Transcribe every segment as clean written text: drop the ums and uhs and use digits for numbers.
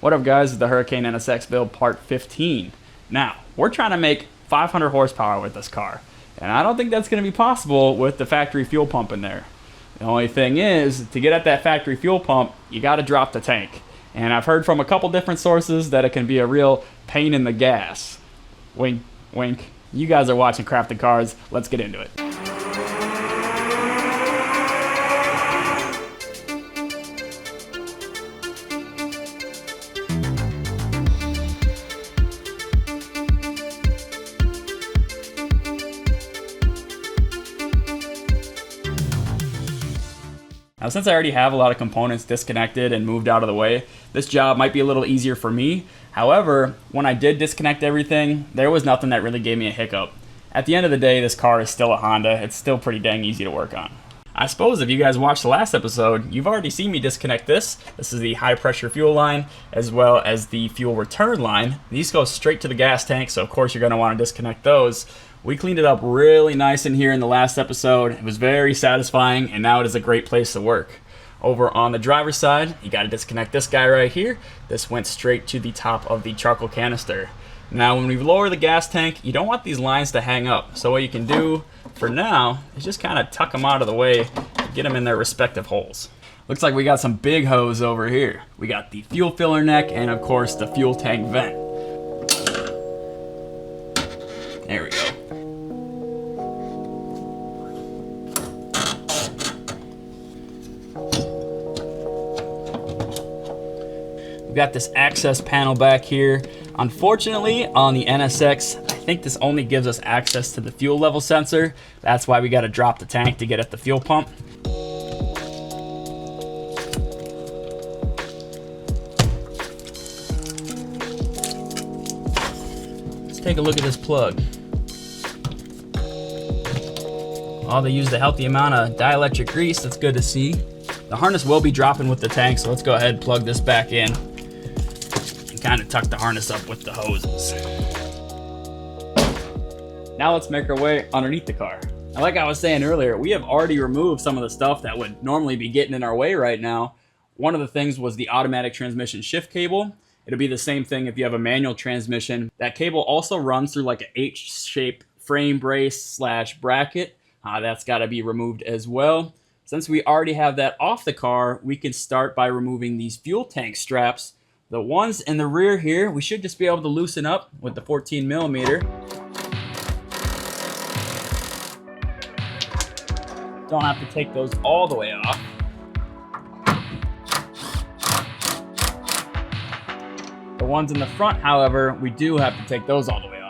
What up guys, it's the Hurricane NSX build part 15. Now, we're trying to make 500 horsepower with this car, and I don't think that's going to be possible with the factory fuel pump in there. The only thing is, to get at that factory fuel pump, you got to drop the tank. And I've heard from a couple different sources that it can be a real pain in the gas. Wink, wink. You guys are watching Crafted Cars. Let's get into it. Now, since I already have a lot of components disconnected and moved out of the way, this job might be a little easier for me. However, when I did disconnect everything, there was nothing that really gave me a hiccup. At the end of the day, this car is still a Honda. It's still pretty dang easy to work on. I suppose if you guys watched the last episode, you've already seen me disconnect this. This is the high pressure fuel line, as well as the fuel return line. These go straight to the gas tank, so of course you're gonna wanna disconnect those. We cleaned it up really nice in here in the last episode. It was very satisfying, and now it is a great place to work. Over on the driver's side, you gotta disconnect this guy right here. This went straight to the top of the charcoal canister. Now, when we lower the gas tank, you don't want these lines to hang up. So what you can do for now is just kind of tuck them out of the way and get them in their respective holes. Looks like we got some big hose over here. We got the fuel filler neck and of course the fuel tank vent. There we go. We've got this access panel back here. Unfortunately, on the NSX, I think this only gives us access to the fuel level sensor. That's why we got to drop the tank to get at the fuel pump. Let's take a look at this plug. Oh, they used a healthy amount of dielectric grease. That's good to see. The harness will be dropping with the tank, so let's go ahead and plug this back in. Kind of tuck the harness up with the hoses. Now let's make our way underneath the car. Now, like I was saying earlier, we have already removed some of the stuff that would normally be getting in our way right now. One of the things was the automatic transmission shift cable. It'll be the same thing if you have a manual transmission. That cable also runs through like an H-shaped frame brace slash bracket. That's got to be removed as well. Since we already have that off the car, we can start by removing these fuel tank straps. The ones in the rear here, we should just be able to loosen up with the 14mm. Don't have to take those all the way off. The ones in the front, however, we do have to take those all the way off.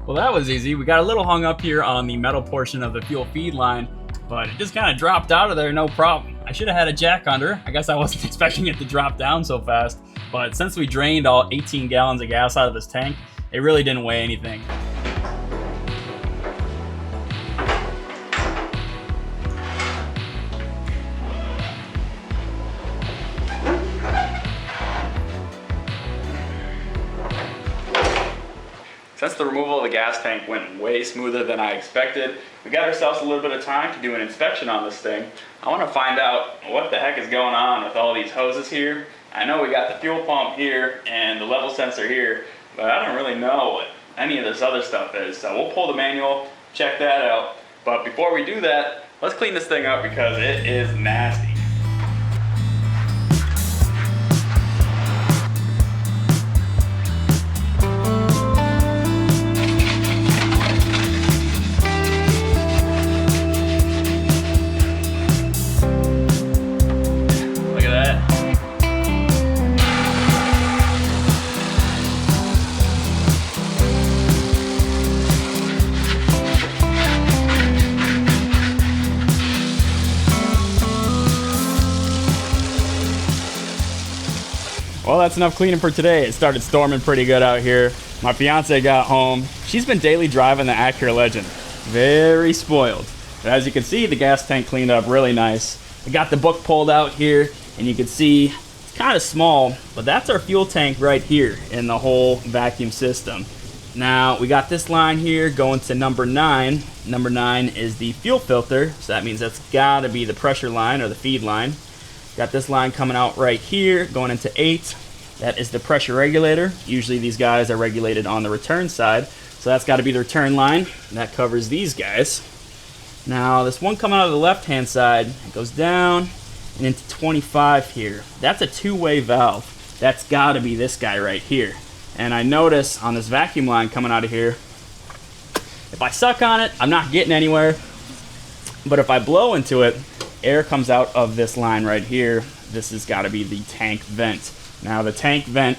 Well, that was easy. We got a little hung up here on the metal portion of the fuel feed line, but it just kind of dropped out of there, no problem. I should have had a jack under. I guess I wasn't expecting it to drop down so fast, but since we drained all 18 gallons of gas out of this tank, it really didn't weigh anything. Since the removal of the gas tank went way smoother than I expected, we got ourselves a little bit of time to do an inspection on this thing. I want to find out what the heck is going on with all these hoses here. I know we got the fuel pump here and the level sensor here, but I don't really know what any of this other stuff is. So we'll pull the manual, check that out. But before we do that, let's clean this thing up because it is nasty. Well, that's enough cleaning for today. It started storming pretty good out here. My fiance got home. She's been daily driving the Acura Legend. Very spoiled. But as you can see, the gas tank cleaned up really nice. We got the book pulled out here, and you can see It's kind of small, but that's our fuel tank right here in the whole vacuum system. Now we got this line here going to number 9. Number 9 is the fuel filter, so that means that's gotta be the pressure line or the feed line. Got this line coming out right here going into 8. That is the pressure regulator. Usually these guys are regulated on the return side, so that's got to be the return line. That covers these guys. Now this one coming out of the left hand side, it goes down and into 25 here. That's a two-way valve. That's got to be this guy right here. And I notice on this vacuum line coming out of here, if I suck on it, I'm not getting anywhere. But if I blow into it, air comes out of this line right here. This has got to be the tank vent. Now the tank vent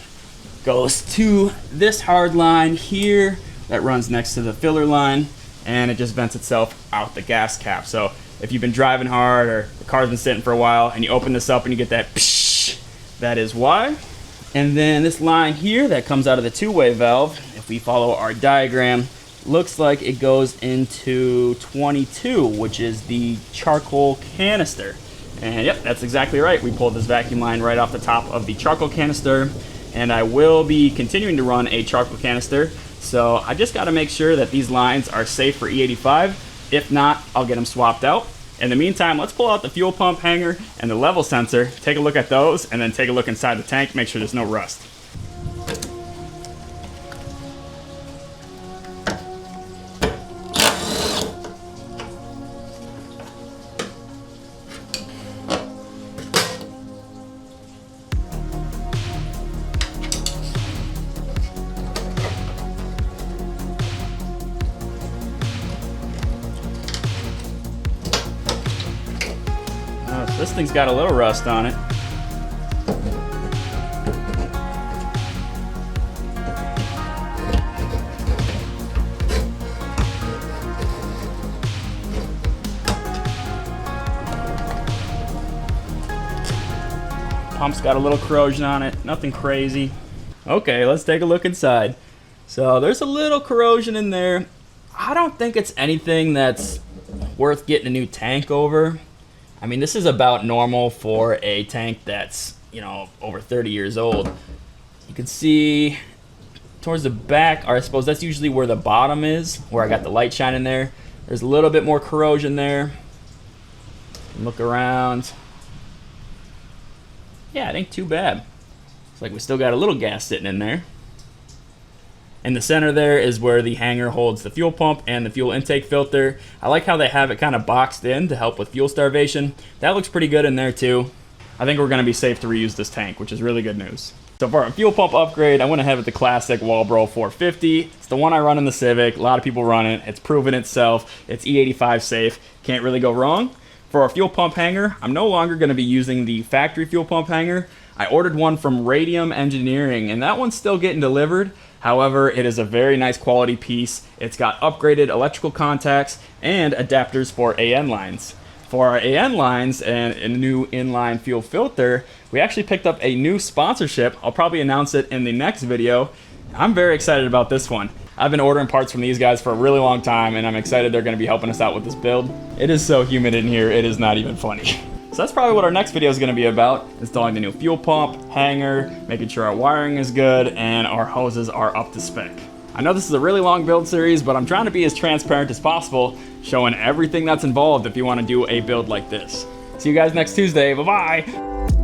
goes to this hard line here that runs next to the filler line, and it just vents itself out the gas cap. So if you've been driving hard or the car's been sitting for a while and you open this up and you get that psh, that is why. And then this line here that comes out of the two-way valve, if we follow our diagram, looks like it goes into 22, which is the charcoal canister. And yep, that's exactly right. We pulled this vacuum line right off the top of the charcoal canister, and I will be continuing to run a charcoal canister. So I just got to make sure that these lines are safe for E85. If not, I'll get them swapped out. In the meantime, let's pull out the fuel pump hanger and the level sensor, take a look at those, and then take a look inside the tank, make sure there's no rust. This thing's got a little rust on it. Pump's got a little corrosion on it, nothing crazy. Okay, let's take a look inside. So there's a little corrosion in there. I don't think it's anything that's worth getting a new tank over. I mean, this is about normal for a tank that's, you know, over 30 years old. You can see towards the back, or I suppose that's usually where the bottom is, where I got the light shining there. There's a little bit more corrosion there. Look around. Yeah, it ain't too bad. It's like we still got a little gas sitting in there. In the center there is where the hanger holds the fuel pump and the fuel intake filter. I like how they have it kind of boxed in to help with fuel starvation. That looks pretty good in there too. I think we're going to be safe to reuse this tank, which is really good news. So for our fuel pump upgrade, I went ahead with the classic Walbro 450. It's the one I run in the Civic. A lot of people run it. It's proven itself. It's E85 safe. Can't really go wrong. For our fuel pump hanger, I'm no longer going to be using the factory fuel pump hanger. I ordered one from Radium Engineering, and that one's still getting delivered. However, it is a very nice quality piece. It's got upgraded electrical contacts and adapters for AN lines. For our AN lines and a new inline fuel filter, we actually picked up a new sponsorship. I'll probably announce it in the next video. I'm very excited about this one. I've been ordering parts from these guys for a really long time, and I'm excited they're going to be helping us out with this build. It is so humid in here, it is not even funny. So that's probably what our next video is going to be about. Installing the new fuel pump, hanger, making sure our wiring is good, and our hoses are up to spec. I know this is a really long build series, but I'm trying to be as transparent as possible, showing everything that's involved if you want to do a build like this. See you guys next Tuesday. Bye-bye.